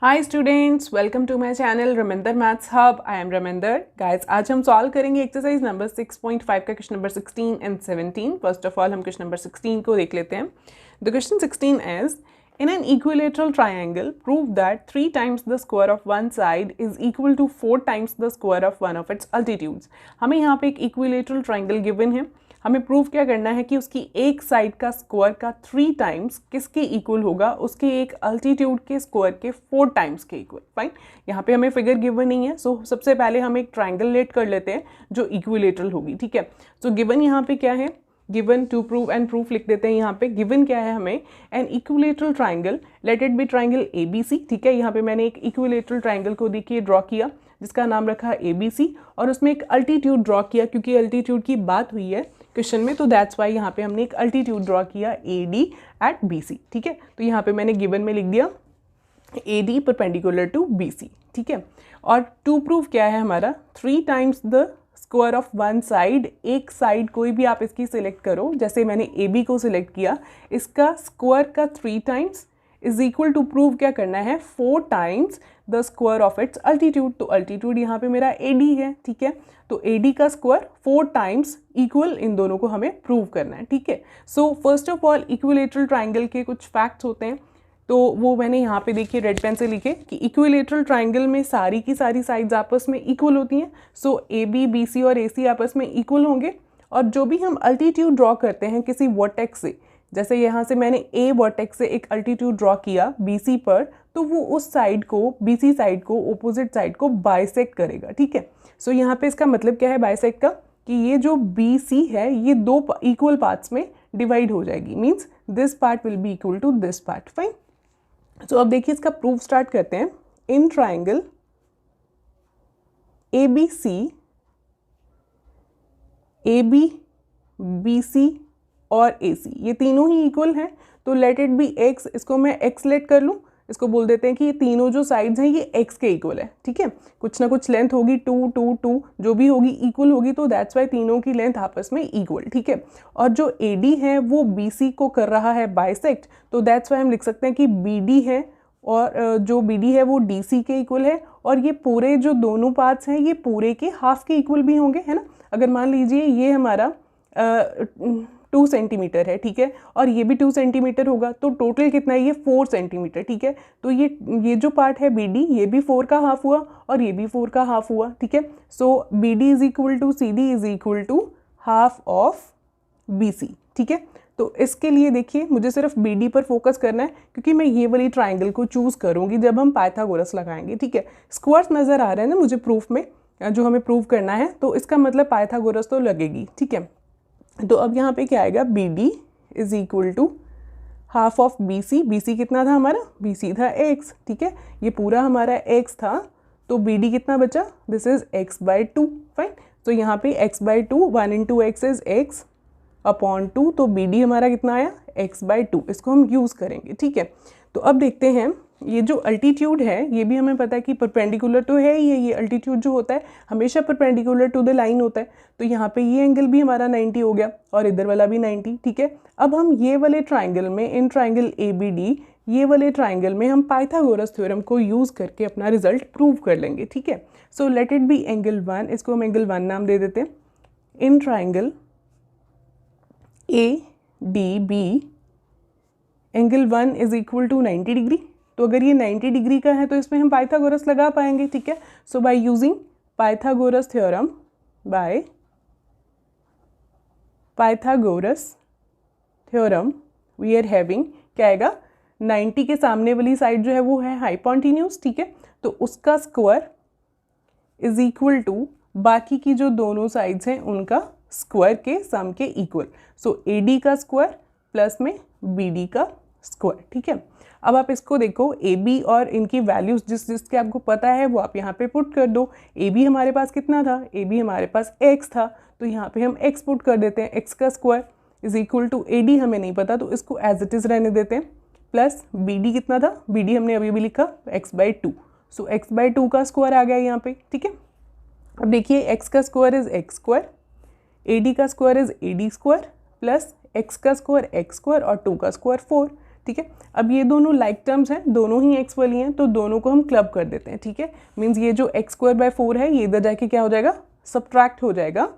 Hi students, welcome to my channel Raminder maths hub. I am Raminder. Guys, आज हम solve करेंगे exercise number 6.5 का question number 16 and 17। First of all हम question number 16 को देख लेते हैं। The question 16 is in an equilateral triangle prove that 3 times the square of one side is equal to 4 times the square of one of its altitudes. हमें यहाँ पे एक equilateral triangle given है। हमें प्रूव क्या करना है कि उसकी एक साइड का स्क्वायर का 3 टाइम्स किसके इक्वल होगा, उसके एक अल्टीट्यूड के स्क्वायर के 4 टाइम्स के इक्वल। फाइन, यहाँ पे हमें फिगर गिवन नहीं है, सो सबसे पहले हम एक ट्राइंगल लेट कर लेते हैं जो इक्विलेटरल होगी। ठीक है, सो गिवन यहाँ पे क्या है, given to prove and proof लिख देते हैं। यहाँ पे गिवन क्या है हमें, an equilateral triangle, let it be triangle ABC। ठीक है, यहाँ पे मैंने एक इक्विलेटरल ट्राइंगल को देखिए ड्रॉ किया जिसका नाम रखा ABC और उसमें एक अल्टीट्यूड ड्रॉ किया क्योंकि अल्टीट्यूड की बात हुई है क्वेश्चन में, तो दैट्स वाई यहाँ पे हमने एक अल्टीट्यूड ड्रॉ किया AD एट BC। ठीक है, तो यहाँ पे मैंने गिवन में लिख दिया AD परपेंडिकुलर टू BC। ठीक है, और टू प्रूव क्या है हमारा, 3 times the square of one side, एक साइड कोई भी आप इसकी सिलेक्ट करो, जैसे मैंने AB को सिलेक्ट किया, इसका स्क्वायर का 3 times is equal to prove क्या करना है, 4 times the square of its altitude. तो अल्टीट्यूड यहाँ पे मेरा AD है। ठीक है, तो AD का स्क्वायर 4 टाइम्स इक्वल, इन दोनों को हमें प्रूव करना है। ठीक है, so first of all equilateral triangle के कुछ फैक्ट्स होते हैं, तो वो मैंने यहाँ पे देखिए रेड पेन से लिखे कि इक्विलेटरल ट्राइंगल में सारी की सारी साइड्स आपस में इक्वल होती हैं। सो AB, BC और AC आपस में इक्वल होंगे, और जो भी हम अल्टीट्यूड ड्रॉ करते हैं किसी वर्टेक्स से, जैसे यहाँ से मैंने A वर्टेक्स से एक अल्टीट्यूड ड्रॉ किया BC पर, तो वो उस साइड को, BC साइड को, ओपोजिट साइड को बाइसेक्ट करेगा। ठीक है, सो यहाँ पे इसका मतलब क्या है बाइसेक्ट का, कि ये जो BC है ये 2 इक्वल पार्ट्स में डिवाइड हो जाएगी, means this part will be equal to this part. Fine, so अब देखिए इसका प्रूफ स्टार्ट करते हैं। In triangle ABC, AB, BC और AC ये तीनों ही इक्वल हैं, तो लेट इट बी X, इसको मैं X लेट कर लूँ, इसको बोल देते हैं कि ये तीनों जो साइड्स हैं ये X के इक्वल है। ठीक है, कुछ ना कुछ लेंथ होगी 2 2 2 जो भी होगी इक्वल होगी, तो दैट्स वाई तीनों की लेंथ आपस में इक्वल। ठीक है, और जो AD है वो BC को कर रहा है बाइसेक्ट, तो दैट्स वाई हम लिख सकते हैं कि BD है, और जो BD है वो DC के इक्वल है, और ये पूरे जो दोनों पार्ट्स हैं ये पूरे के हाफ के इक्वल भी होंगे, है ना। अगर मान लीजिए ये हमारा 2 सेंटीमीटर है, ठीक है, और ये भी 2 सेंटीमीटर होगा, तो टोटल कितना है, ये 4 सेंटीमीटर। ठीक है, तो ये जो पार्ट है BD ये भी 4 का हाफ हुआ और ये भी 4 का हाफ हुआ। ठीक है, so BD is equal to CD is equal to half of BC। ठीक है, तो इसके लिए देखिए मुझे सिर्फ BD पर फोकस करना है क्योंकि मैं ये वाली ट्राइंगल को चूज करूंगी जब हम पाइथागोरस लगाएंगे। ठीक है, स्क्वायर्स नजर आ रहे हैं ना मुझे प्रूफ में, जो हमें प्रूव करना है, तो इसका मतलब पाइथागोरस तो लगेगी। ठीक है, तो अब यहाँ पे क्या आएगा, BD is equal to half of BC। BC कितना था हमारा, BC था X। ठीक है, ये पूरा हमारा X था, तो BD कितना बचा, दिस इज X/2। फाइन, तो यहाँ पे X/2, 1 into X is X upon 2, तो BD हमारा कितना आया, X/2। इसको हम यूज़ करेंगे। ठीक है, तो अब देखते हैं ये जो अल्टीट्यूड है ये भी हमें पता है कि परपेंडिकुलर तो है ही है, ये अल्टीट्यूड जो होता है हमेशा परपेंडिकुलर टू द लाइन होता है, तो यहाँ पे ये एंगल भी हमारा 90 हो गया और इधर वाला भी 90। ठीक है, अब हम ये वाले ट्राइंगल में, इन ट्राइंगल ABD, ये वाले ट्राइंगल में हम पाइथागोरस थ्योरम को यूज़ करके अपना रिजल्ट प्रूव कर लेंगे। ठीक है, so let it be angle 1, इसको हम एंगल 1 नाम दे देते हैं। In triangle ADB angle 1 is equal to 90 degree, तो अगर ये 90 डिग्री का है तो इसमें हम पाइथागोरस लगा पाएंगे। ठीक है, so by using Pythagoras theorem, by Pythagoras theorem we are having, क्या आएगा, 90 के सामने वाली साइड जो है वो है हाइपोटेन्यूज। ठीक है, तो उसका स्क्वायर इज इक्वल टू बाकी की जो दोनों साइड्स हैं उनका स्क्वायर के सम के इक्वल, सो AD का स्क्वायर प्लस में BD का स्क्वायर। ठीक है, अब आप इसको देखो, AB और इनकी वैल्यूज जिसके आपको पता है वो आप यहाँ पे पुट कर दो। AB हमारे पास कितना था, AB हमारे पास X था, तो यहाँ पे हम X पुट कर देते हैं, X का square is equal to AD हमें नहीं पता तो इसको एज इट इज रहने देते हैं, प्लस BD कितना था, BD हमने अभी भी लिखा X/2, सो X/2 का स्क्वायर आ गया यहाँ पे। ठीक है, अब देखिए X का square is X square, AD का square is AD square, plus x का स्क्वायर x स्क्वायर और 2 का स्क्वायर 4। ठीक है। अब ये दोनों लाइक टर्म्स हैं, दोनों ही एक्स वाली हैं, तो दोनों को हम क्लब कर देते हैं, ठीक है। मीन्स ये जो एक्स स्क्वायर बाय 4 है ये इधर जाके क्या हो जाएगा, सब्ट्रैक्ट हो जाएगा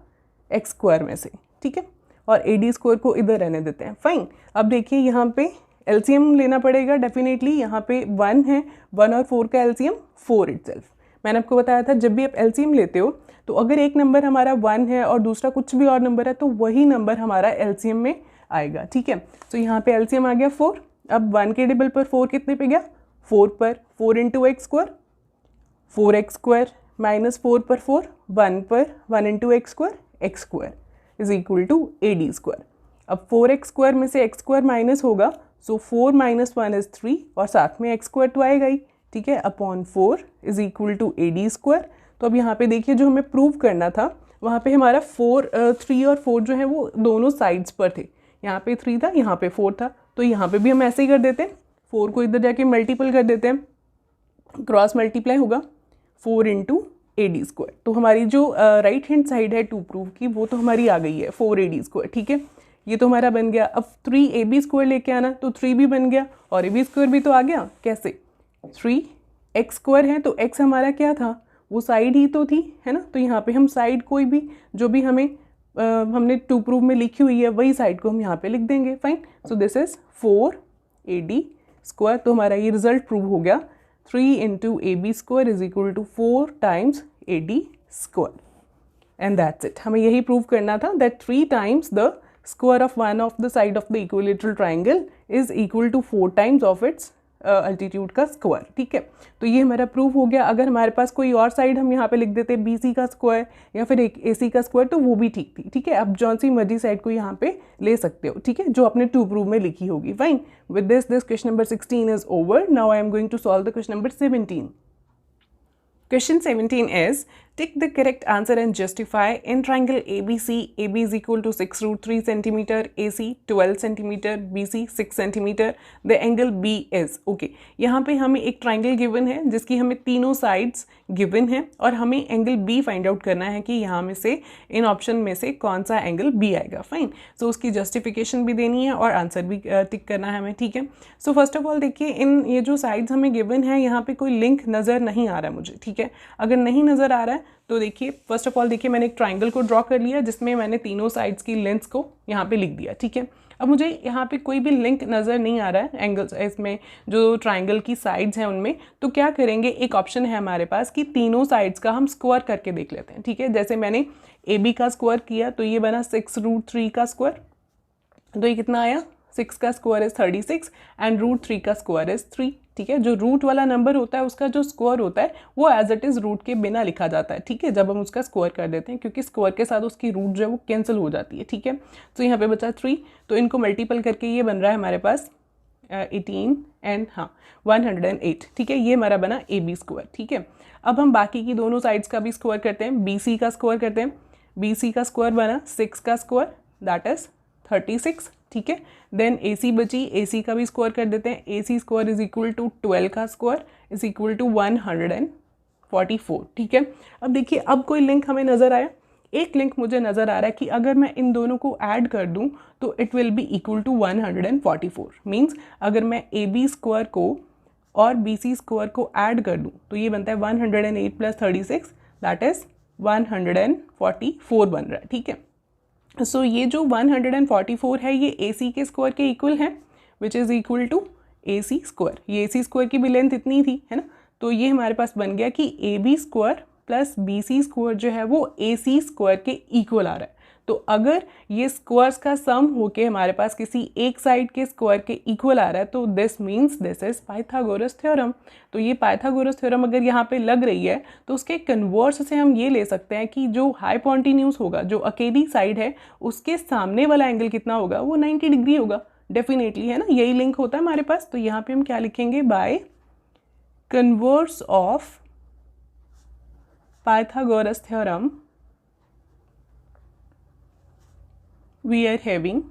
एक्स स्क्वायर में से, ठीक है। और ए डी स्क्वायर को इधर रहने देते हैं, फाइन। अब देखिए यहाँ पे एलसीएम लेना पड़ेगा डेफिनेटली, यहाँ पे 1 है, 1 और 4 का एलसीएम 4 इटसेल्फ। मैंने आपको बताया था जब भी आप एलसीएम लेते हो तो अगर एक नंबर हमारा 1 है और दूसरा कुछ भी और नंबर है तो वही नंबर हमारा एलसीएम में आएगा, ठीक है। तो यहाँ पे एलसीएम आ गया 4। अब 1 के टेबल पर 4 कितने पे गया, 4 पर, 4 into x square, 4x square minus 4 पर 4, 1 पर, 1 into x square, x square is equal to A D square. अब 4x स्क्वायर में से एक्स स्क्वायर माइनस होगा, सो 4 माइनस 1 इज 3 और साथ में एक्स स्क्वायर तो आएगा ही, ठीक है, upon 4 is equal to A D square. तो अब यहाँ पे देखिए जो हमें प्रूव करना था वहाँ पे हमारा 3 और 4 जो है वो दोनों साइड्स पर थे, यहाँ पे 3 था, यहाँ पे 4 था, तो यहाँ पे भी हम ऐसे ही कर देते हैं, 4 को इधर जाके मल्टीपल कर देते हैं, क्रॉस मल्टीप्लाई होगा 4 इंटू ए डी स्क्वायर। तो हमारी जो राइट हैंड साइड है टू प्रूव की वो तो हमारी आ गई है 4 ए डी स्क्वायर, ठीक है, ये तो हमारा बन गया। अब 3 ए बी स्क्वायर लेके आना, तो 3 भी बन गया और ए बी स्क्वायर भी तो आ गया, कैसे, 3 एक्स स्क्वायर है तो एक्स हमारा क्या था, वो साइड ही तो थी, है ना। तो यहाँ पे हम साइड कोई भी जो भी हमें हमने टू प्रूव में लिखी हुई है वही साइड को हम यहाँ पे लिख देंगे, fine. So this is 4 A D square. तो हमारा ये रिजल्ट प्रूव हो गया, 3 into A B square is equal to 4 times A D square and that's it. हमें यही प्रूव करना था that 3 times the square of one of the side of the equilateral triangle is equal to 4 times of its altitude का square, ठीक है। तो ये हमारा प्रूफ हो गया। अगर हमारे पास कोई और साइड हम यहाँ पे लिख देते बी सी का स्क्वायर या फिर एक ए सी का स्क्वायर तो वो भी ठीक थी, ठीक है। अब जौन सी मर्जी साइड को यहाँ पे ले सकते हो, ठीक है, जो आपने टू प्रूफ में लिखी होगी, fine. With this question number 16 is over. Now I am going to solve the question number 17. Question 17 is, tick the correct answer and justify in triangle ABC, AB is equal to 6 root 3 centimeter, AC 12 centimeter, BC 6 centimeter, the angle B is, okay, यहाँ पे हमें एक triangle given है जिसकी हमें तीनों sides given है और हमें angle B find out करना है कि यहाँ में से इन option में से कौन सा angle B आएगा, fine। so उसकी justification भी देनी है और answer भी tick करना है हमें, ठीक है। so first of all देखिए इन ये जो sides हमें given है यहाँ पे कोई link नज़र नहीं आ रहा मुझे, ठीक है। अगर नहीं नज़र आ रहा है तो देखिए फर्स्ट ऑफ ऑल देखिए मैंने एक ट्राइंगल को ड्रॉ कर लिया जिसमें मैंने तीनों साइड्स की लेंथ्स को यहाँ पे लिख दिया, ठीक है। अब मुझे यहाँ पे कोई भी लिंक नज़र नहीं आ रहा है एंगल्स इसमें जो ट्राइंगल की साइड्स हैं उनमें, तो क्या करेंगे, एक ऑप्शन है हमारे पास कि तीनों साइड्स का हम स्क्वायर करके देख लेते हैं, ठीक है। जैसे मैंने ए बी का स्क्वायर किया तो ये बना 6 रूट 3 का स्क्वायर, तो ये कितना आया, 6 का स्क्वायर इज 36 एंड रूट 3 का स्क्वायर इज 3, ठीक है। जो रूट वाला नंबर होता है उसका जो स्क्वायर होता है वो एज इट इज़ रूट के बिना लिखा जाता है, ठीक है, जब हम उसका स्क्वायर कर देते हैं, क्योंकि स्क्वायर के साथ उसकी रूट जो है वो कैंसिल हो जाती है, ठीक है। तो यहाँ पे बचा 3, तो इनको मल्टीपल करके ये बन रहा है हमारे पास 18 एंड 108, ठीक है। ये हमारा बना ए बी स्क्वायर, ठीक है। अब हम बाकी की दोनों साइड्स का भी स्क्वायर करते हैं, बी सी का स्क्वायर करते हैं। बी सी का स्क्वायर बना 6 का स्क्वायर दैट इज 36, ठीक है। देन ए सी बची, ए सी का भी स्क्वायर कर देते हैं। ए C square is equal to 12 का स्क्वायर इज इक्वल टू 144, ठीक है। अब देखिए अब कोई लिंक हमें नज़र आया, एक लिंक मुझे नज़र आ रहा है कि अगर मैं इन दोनों को ऐड कर दूं तो it will be equal to 144। Means अगर मैं ए बी स्क्वायर को और बी सी स्क्वायर को ऐड कर दूं तो ये बनता है 108 प्लस 36 दैट इज 144 बन रहा है, ठीक है। सो ये जो 144 है ये ए सी के स्क्वायर के इक्वल है which is equal to A C square. ये ए सी स्क्वायर की भी लेंथ इतनी थी, है ना, तो ये हमारे पास बन गया कि A B square plus B C square जो है वो ए सी स्क्वायर के इक्वल आ रहा है। तो अगर ये स्क्वायर्स का सम होके हमारे पास किसी एक साइड के स्क्वायर के इक्वल आ रहा है तो this means this is Pythagoras theorem. तो ये पाइथागोरस थ्योरम अगर यहाँ पे लग रही है तो उसके कन्वर्स से हम ये ले सकते हैं कि जो हाइपोटेन्यूज होगा, जो अकेली साइड है, उसके सामने वाला एंगल कितना होगा, वो 90 डिग्री होगा डेफिनेटली, है ना। यही लिंक होता है हमारे पास। तो यहाँ पे हम क्या लिखेंगे, by converse of Pythagoras theorem we are having,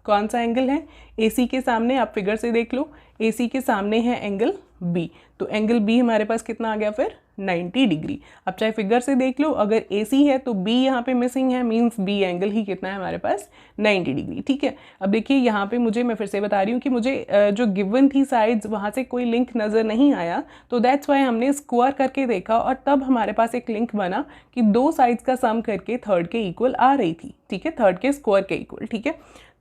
कौन सा एंगल है, ए सी के सामने, आप फिगर से देख लो, ए सी के सामने है एंगल बी, तो एंगल बी हमारे पास कितना आ गया फिर 90 डिग्री। अब चाहे फिगर से देख लो, अगर AC है तो B यहाँ पे मिसिंग है, मीन्स B एंगल ही कितना है हमारे पास 90 डिग्री। ठीक है, अब देखिए यहाँ पे मुझे, मैं फिर से बता रही हूँ कि मुझे जो गिवन थी साइड्स, वहाँ से कोई लिंक नज़र नहीं आया, तो दैट्स वाई हमने स्क्वायर करके देखा और तब हमारे पास एक लिंक बना कि दो साइड्स का सम करके थर्ड के इक्वल आ रही थी। ठीक है, थर्ड के स्क्वायर के इक्वल। ठीक है,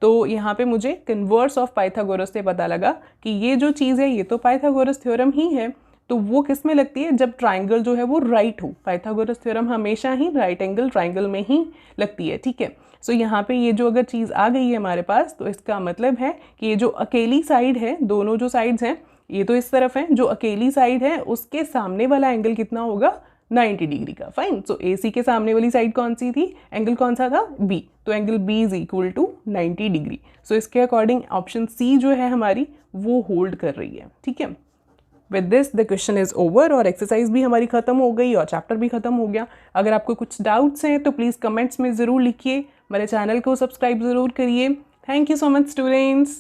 तो यहाँ पे मुझे कन्वर्स ऑफ पाइथागोरस से पता लगा कि ये जो चीज़ है ये तो पाइथागोरस थ्योरम ही है, तो वो किस में लगती है, जब ट्राइंगल जो है वो राइट हो। पाइथागोरस थ्योरम हमेशा ही राइट एंगल ट्राइंगल में ही लगती है। ठीक है, सो यहाँ पे ये जो अगर चीज़ आ गई है हमारे पास, तो इसका मतलब है कि ये जो अकेली साइड है, दोनों जो साइड्स हैं ये तो इस तरफ है, जो अकेली साइड है उसके सामने वाला एंगल कितना होगा 90 डिग्री का। फाइन, सो AC के सामने वाली साइड कौन सी थी, एंगल कौन सा था B, तो angle B is equal to 90 degree. So इसके अकॉर्डिंग ऑप्शन C जो है हमारी वो होल्ड कर रही है। ठीक है, with this the question is over और एक्सरसाइज भी हमारी खत्म हो गई और चैप्टर भी खत्म हो गया। अगर आपको कुछ डाउट्स हैं तो प्लीज़ कमेंट्स में ज़रूर लिखिए, मेरे चैनल को सब्सक्राइब ज़रूर करिए। Thank you so much students.